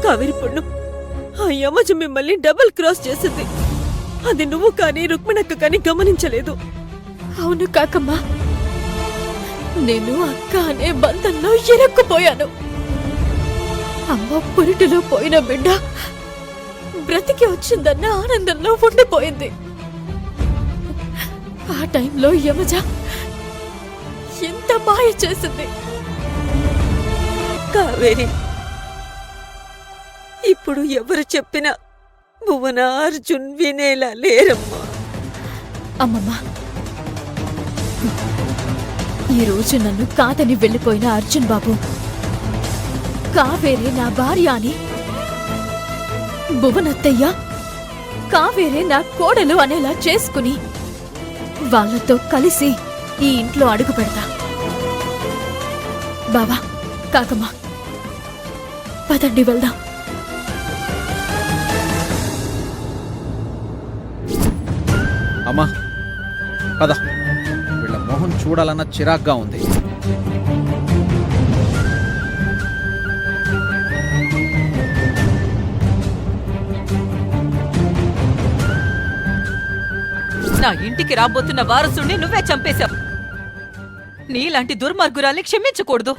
కావేరి పొన్ను, ఆ యమజ మిమ్మల్ని double cross చేసింది. అది నువ్వు కానీ రుక్మిణక్క కానీ గమనించలేదు. అవును కాకమ్మా, నేను అక్క అనే బంధంలో ఇరుక్కుపోయాను. అమ్మ పురిటిలో పోయిన బిడ్డ బ్రతికి వచ్చిందన్న ఆనందంలో ఉండిపోయింది. ఆ టైంలో యమజ ఎంత మాయ చేసింది. కావేరి, ఇప్పుడు ఎవరు చెప్పినా భువన అర్జున్ వినేలా లేరమ్మా. అమ్మమ్మ, ఈరోజు నన్ను కాదని వెళ్ళిపోయిన అర్జున్ బాబు కావేరే నా భార్య అని, భువనత్తయ్య కావేరే నా కోడలు అనేలా చేసుకుని వాళ్ళతో కలిసి ఈ ఇంట్లో అడుగు పెడతా. బావా, కాకమ్మ, పదండి వెళ్దాం. అమ్మా పద, వీళ్ళ మొహం చూడాలన్న చిరాగ్గా ఉంది. నా ఇంటికి రాబోతున్న వారసుని నువ్వే చంపేశావు. నీలాంటి దుర్మార్గురాల్ని క్షమించకూడదు.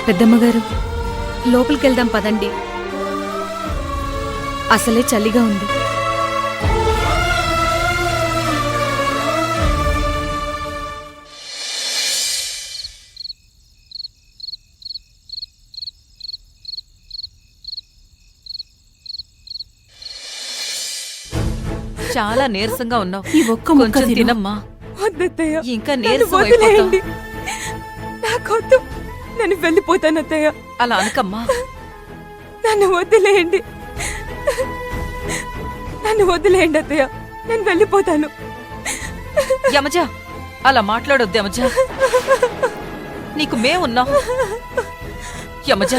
పెద్దమ్మగారు, లోపలికెళ్దాం పదండి. అసలే చలిగా ఉంది. చాలా నీరసంగా ఉన్నావు. ఈ ఒక్క ముక్క కొంచెం తిను. తినమ్మా. వద్దత్తయ్య, ఇంకా నన్ను నీరసం వదిలేయండి. అయిపోతావు. నాకొద్దు, నేను వెళ్ళిపోతాను అత్తయ్య. అలా అనకమ్మా. నన్ను వదిలేయండి, నన్ను వదిలేయండి అత్తయ్య, నేను వెళ్ళిపోతాను. యమజ, అలా మాట్లాడొద్దు యమజ. నీకు మేమున్నాం. యమజ,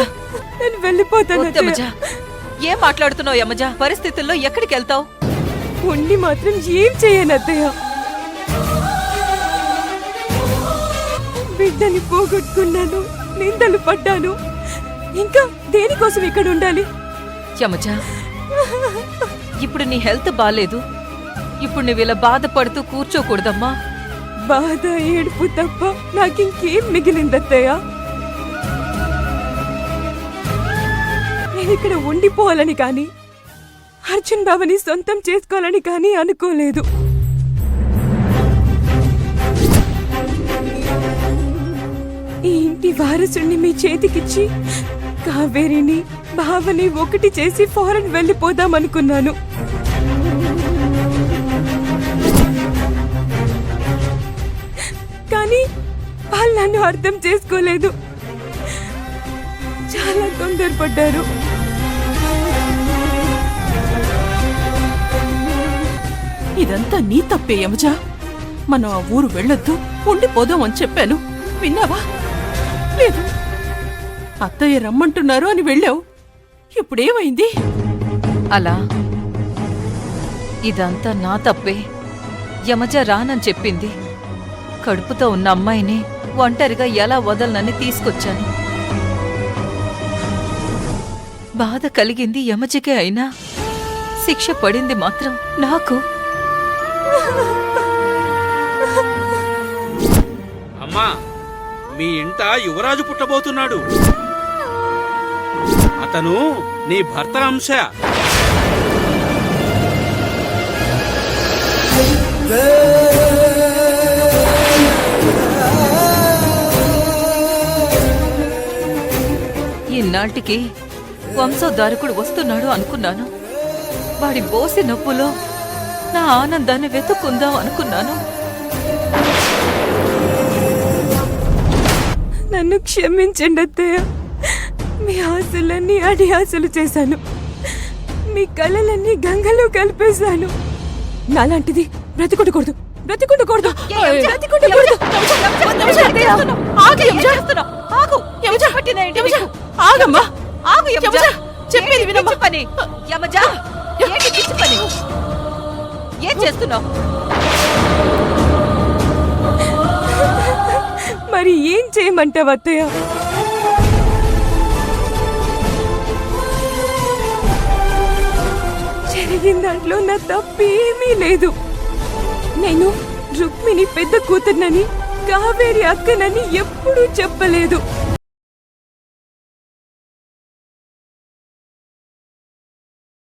నేను వెళ్ళిపోతాను వద్దు యమజ. అత్తయ్య. ఏం మాట్లాడుతున్నావు యమజ? పరిస్థితుల్లో ఎక్కడికి వెళ్తావు? ఉండి మాత్రం ఏం చేయను అత్తయ్య. బిడ్డని పోగొట్టుకున్నాను, నిందలు పడ్డాను. ఇంకా దేనికోసం ఇక్కడ ఉండాలి? యమజ, ఇప్పుడు నీ హెల్త్ బాలేదు. ఇప్పుడు నువ్వు ఇలా బాధపడుతూ కూర్చోకూడదమ్మా. బాధ, ఏడుపు తప్ప నాకింకేం మిగిలిందత్తయ్య. నేనిక్కడ ఉండిపోవాలని కాని అర్జున్ బావని సొంతం చేసుకోవాలని కానీ అనుకోలేదు. ఈ ఇంటి వారసుని మీ చేతికిచ్చి కావేరిని బావని ఒకటి చేసి ఫారెన్ వెళ్ళిపోదామనుకున్నాను. కానీ వాళ్ళు నన్ను అర్థం చేసుకోలేదు, చాలా తొందరపడ్డారు. ఇదంతా నీ తప్పే యమజ. మనం ఆ ఊరు వెళ్ళొద్దు, ఉండిపోదాం అని చెప్పాను. విన్నావా? లేదు, అత్తయ్య రమ్మంటున్నారు అని వెళ్ళావు. ఇప్పుడేమైంది? అలా ఇదంతా నా తప్పే. యమజ రానని చెప్పింది. కడుపుతో ఉన్న అమ్మాయిని ఒంటరిగా ఎలా వదలనని తీసుకొచ్చాను. బాధ కలిగింది యమజకే అయినా శిక్ష పడింది మాత్రం నాకు. అమ్మా, మీ ఇంట యువరాజు పుట్టబోతున్నాడు. అతను నీ భర్త అంశ. ఇన్నాటికి వంశోద్ధారకుడు వస్తున్నాడు అనుకున్నాను. వాడి బోసి నొప్పులో నా ఆనందాన్ని వెతుక్కుందాం అనుకున్నాను. నన్ను క్షమించండి అత్తయ్య. మీ ఆశలన్నీ అడి ఆశలు చేశాను, మీ కలలన్నీ గంగలో కలిపేశాను. నాలాంటిది బ్రతికుండకూడదు, బ్రతికుండకూడదు, బ్రతికుండకూడదు. ఆగమ్మా, చెప్పేది వినమ్మా. పని యమజ, ఏంటి పిచ్చి పని? ఏం చేస్తున్నావు? మరి ఏం చేయమంటావు అత్తయ్య? జరిగిన దాంట్లో నా తప్పేమీ లేదు. నేను రుక్మిణి పెద్ద కూతుర్నని, కావేరి అక్కనని ఎప్పుడూ చెప్పలేదు.